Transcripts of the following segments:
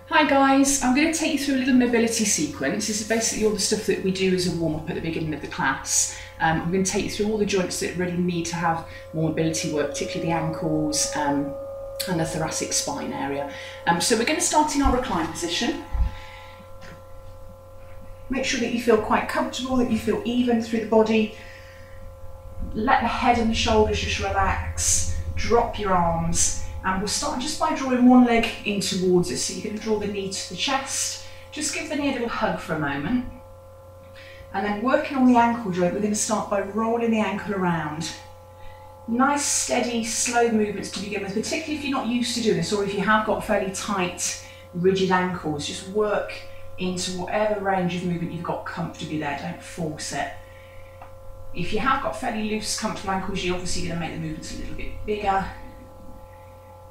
Hi guys, I'm going to take you through a little mobility sequence. This is basically all the stuff that we do as a warm-up at the beginning of the class. I'm going to take you through all the joints that really need to have more mobility work, particularly the ankles and the thoracic spine area. So we're going to start in our recline position. Make sure that you feel quite comfortable, that you feel even through the body. Let the head and the shoulders just relax. Drop your arms. And we'll start just by drawing one leg in towards us. So you're going to draw the knee to the chest. Just give the knee a little hug for a moment. And then working on the ankle joint, we're going to start by rolling the ankle around. Nice, steady, slow movements to begin with, particularly if you're not used to doing this or if you have got fairly tight, rigid ankles. Just work into whatever range of movement you've got comfortably there. Don't force it. If you have got fairly loose, comfortable ankles, you're obviously going to make the movements a little bit bigger.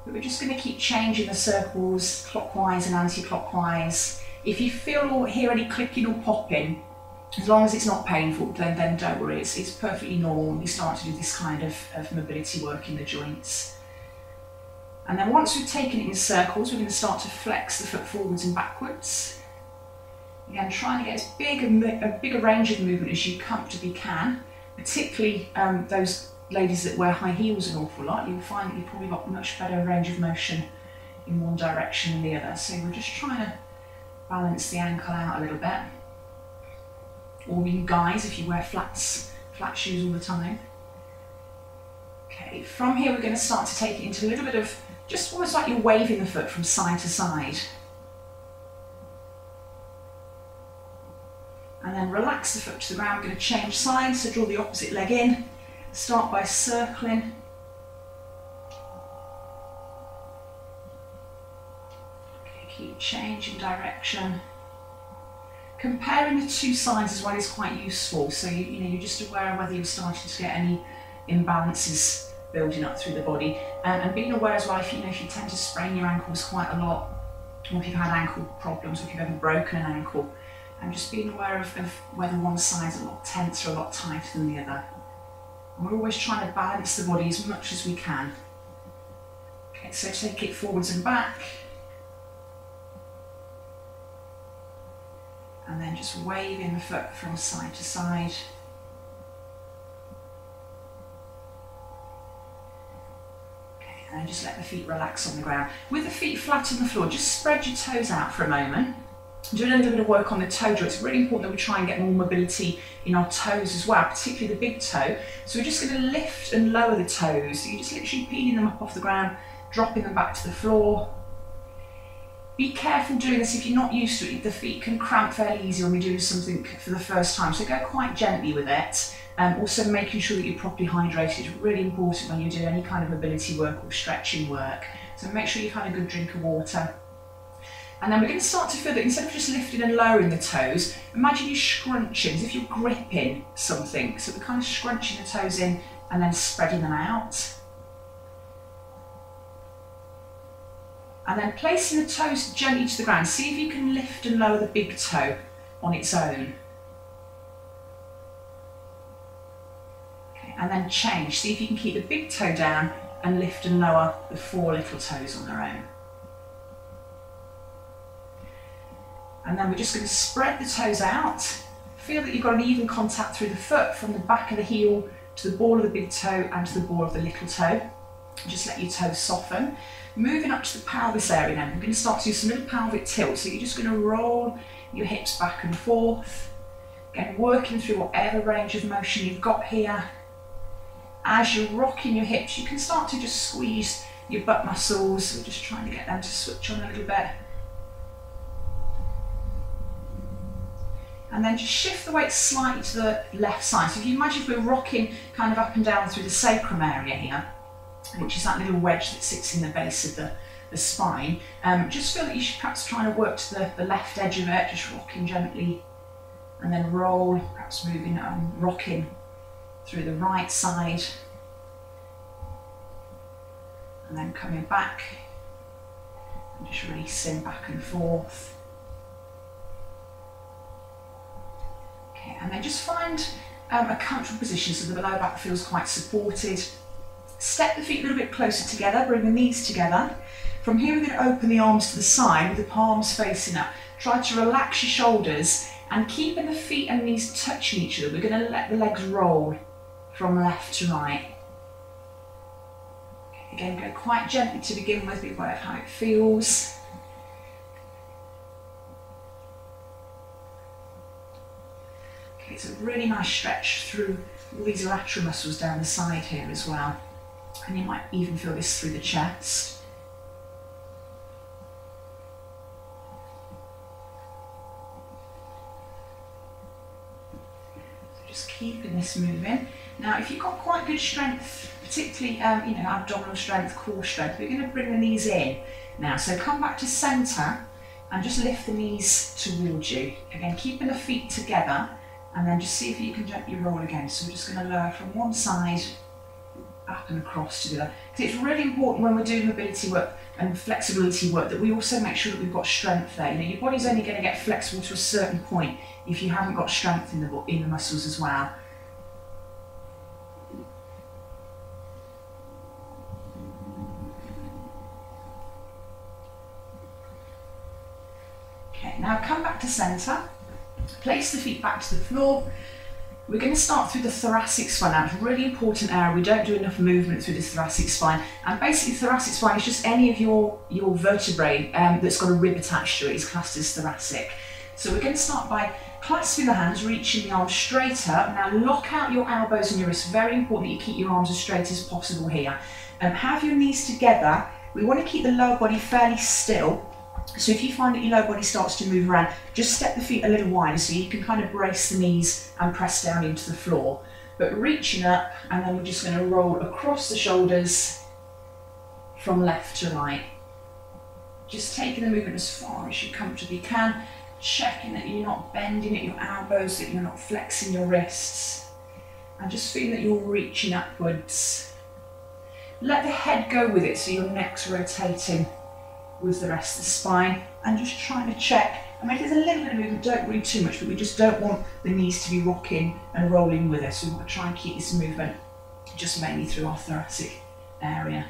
But we're just going to keep changing the circles clockwise and anti-clockwise. If you feel or hear any clicking or popping, as long as it's not painful, then don't worry, it's perfectly normal when we start to do this kind of mobility work in the joints. And then once we've taken it in circles, we're going to start to flex the foot forwards and backwards. Again, trying to get as big a range of movement as you comfortably can, particularly those ladies that wear high heels an awful lot. You'll find that you've probably got much better range of motion in one direction than the other. So we're just trying to balance the ankle out a little bit. Or you guys, if you wear flat shoes all the time. Okay, from here we're going to start to take it into a little bit of, just almost like you're waving the foot from side to side. And then relax the foot to the ground. We're going to change sides, so draw the opposite leg in. Start by circling. Okay, keep changing direction. Comparing the two sides as well is quite useful. So you're just aware of whether you're starting to get any imbalances building up through the body, and being aware as well if you tend to sprain your ankles quite a lot, or if you've had ankle problems, or if you've ever broken an ankle, and just being aware of whether one side's a lot tense or a lot tighter than the other. And we're always trying to balance the body as much as we can. Okay, so take it forwards and back. And then just waving the foot from side to side. Okay, and then just let the feet relax on the ground. With the feet flat on the floor, just spread your toes out for a moment. Doing a little bit of work on the toe joint. It's really important that we try and get more mobility in our toes as well, particularly the big toe. So we're just going to lift and lower the toes. So you're just literally peeling them up off the ground, dropping them back to the floor. Be careful doing this if you're not used to it. The feet can cramp fairly easy when we're doing something for the first time, so go quite gently with it. Also making sure that you're properly hydrated is really important when you do any kind of mobility work or stretching work. So make sure you've had a good drink of water. And then we're going to start to feel that instead of just lifting and lowering the toes, imagine you're scrunching as if you're gripping something. So we're kind of scrunching the toes in and then spreading them out. And then placing the toes gently to the ground. See if you can lift and lower the big toe on its own. Okay, and then change. See if you can keep the big toe down and lift and lower the four little toes on their own. And then we're just going to spread the toes out. Feel that you've got an even contact through the foot from the back of the heel to the ball of the big toe and to the ball of the little toe. Just let your toes soften. Moving up to the pelvis area now, we're going to start to do some little pelvic tilt. So you're just going to roll your hips back and forth. Again, working through whatever range of motion you've got here. As you're rocking your hips, you can start to just squeeze your butt muscles. We're just trying to get them to switch on a little bit. And then just shift the weight slightly to the left side. So if you imagine if we're rocking kind of up and down through the sacrum area here, which is that little wedge that sits in the base of the spine, just feel that you should perhaps try to work to the left edge of it, just rocking gently, and then roll, perhaps moving rocking through the right side, and then coming back, and just releasing back and forth. And then just find a comfortable position so the lower back feels quite supported. Step the feet a little bit closer together, bring the knees together. From here we're going to open the arms to the side with the palms facing up. Try to relax your shoulders and keeping the feet and knees touching each other. We're going to let the legs roll from left to right. Again, go quite gently to begin with, be aware of how it feels. Okay, it's a really nice stretch through all these lateral muscles down the side here as well. And you might even feel this through the chest. So just keeping this moving. Now, if you've got quite good strength, particularly abdominal strength, core strength, we're going to bring the knees in now. So come back to centre and just lift the knees towards you. Again, keeping the feet together, and then just see if you can gently roll again. So we're just going to lower from one side up and across to the other. Because it's really important when we're doing mobility work and flexibility work that we also make sure that we've got strength there. You know, your body's only going to get flexible to a certain point if you haven't got strength in the muscles as well. Now come back to centre, place the feet back to the floor. We're going to start through the thoracic spine. Now, it's a really important area. We don't do enough movement through the thoracic spine. And basically, thoracic spine is just any of your vertebrae that's got a rib attached to it is classed as thoracic. So we're going to start by clasping the hands, reaching the arms straight up. Now lock out your elbows and your wrists. Very important that you keep your arms as straight as possible here. Have your knees together. We want to keep the lower body fairly still. So if you find that your lower body starts to move around, just step the feet a little wider so you can kind of brace the knees and press down into the floor. But reaching up, and then we're just going to roll across the shoulders from left to right. Just taking the movement as far as you comfortably can, checking that you're not bending at your elbows, that you're not flexing your wrists, and just feel that you're reaching upwards. Let the head go with it so your neck's rotating with the rest of the spine, and just trying to check. I mean, if there's a little bit of movement, don't worry too much, but we just don't want the knees to be rocking and rolling with us. We want to try and keep this movement just mainly through our thoracic area.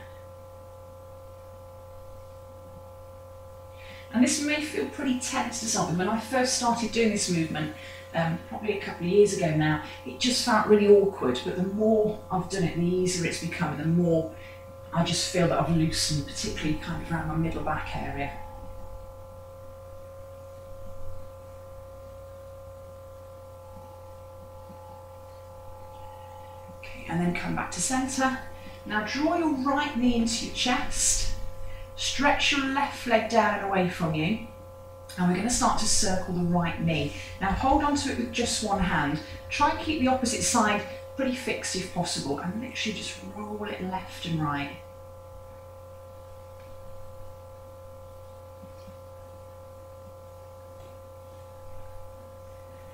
And this may feel pretty tense to something. When I first started doing this movement, probably a couple of years ago now, it just felt really awkward, but the more I've done it, the easier it's become, and the more I just feel that I've loosened, particularly kind of around my middle back area. Okay, and then come back to centre. Now draw your right knee into your chest, stretch your left leg down and away from you, and we're going to start to circle the right knee. Now hold on to it with just one hand. Try and keep the opposite side pretty fixed if possible, and literally just roll it left and right.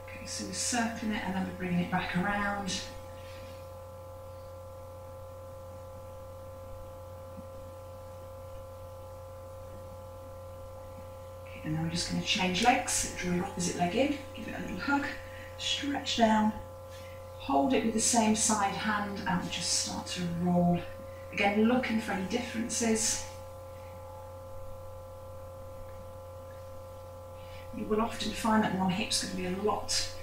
Okay, so we're circling it and then we're bringing it back around. Okay, and then we're just going to change legs. Draw your opposite leg in, give it a little hug, stretch down. Hold it with the same side hand and just start to roll. Again, looking for any differences. You will often find that one hip's going to be a lot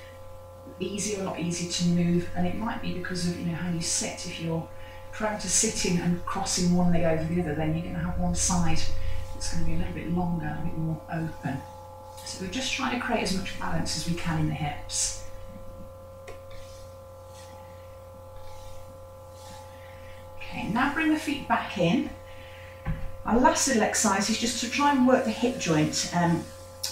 easier to move, and it might be because of how you sit. If you're prone to sitting and crossing one leg over the other, then you're going to have one side that's going to be a little bit longer, a bit more open. So we're just trying to create as much balance as we can in the hips. Okay, now bring the feet back in. Our last little exercise is just to try and work the hip joint,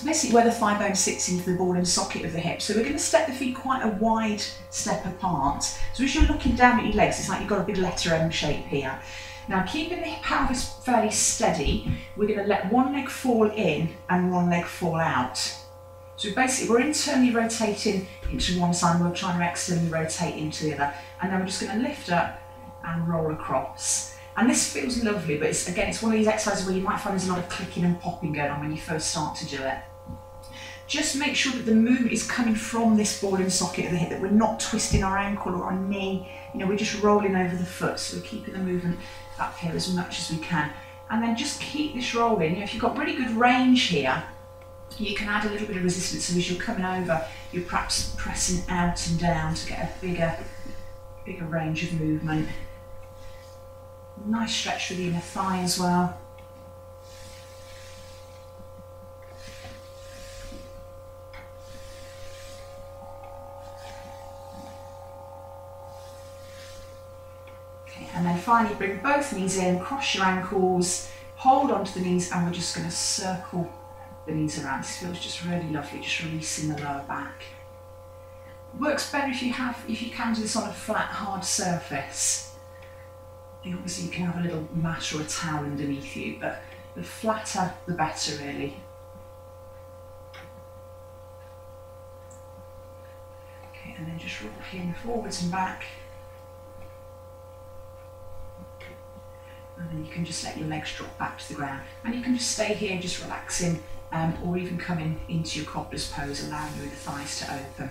basically where the thigh bone sits into the ball and socket of the hip. So we're going to step the feet quite a wide step apart. So as you're looking down at your legs, it's like you've got a big letter M shape here. Now keeping the pelvis fairly steady, we're going to let one leg fall in and one leg fall out. So basically we're internally rotating into one side, we're trying to externally rotate into the other, and then we're just going to lift up and roll across. And this feels lovely, but it's one of these exercises where you might find there's a lot of clicking and popping going on when you first start to do it. Just make sure that the movement is coming from this ball and socket of the hip, that we're not twisting our ankle or our knee. We're just rolling over the foot, so we're keeping the movement up here as much as we can. And then just keep this rolling. You know, if you've got really good range here, you can add a little bit of resistance, so as you're coming over, you're perhaps pressing out and down to get a bigger range of movement. Nice stretch for the inner thigh as well. Okay, and then finally bring both knees in, cross your ankles, hold onto the knees, and we're just going to circle the knees around. This feels just really lovely, just releasing the lower back. Works better if you can do this on a flat, hard surface. Obviously you can have a little mat or a towel underneath you, but the flatter the better really. Okay, and then just rocking forwards and back. And then you can just let your legs drop back to the ground. And you can just stay here just relaxing, or even coming into your cobbler's pose, allowing your inner thighs to open.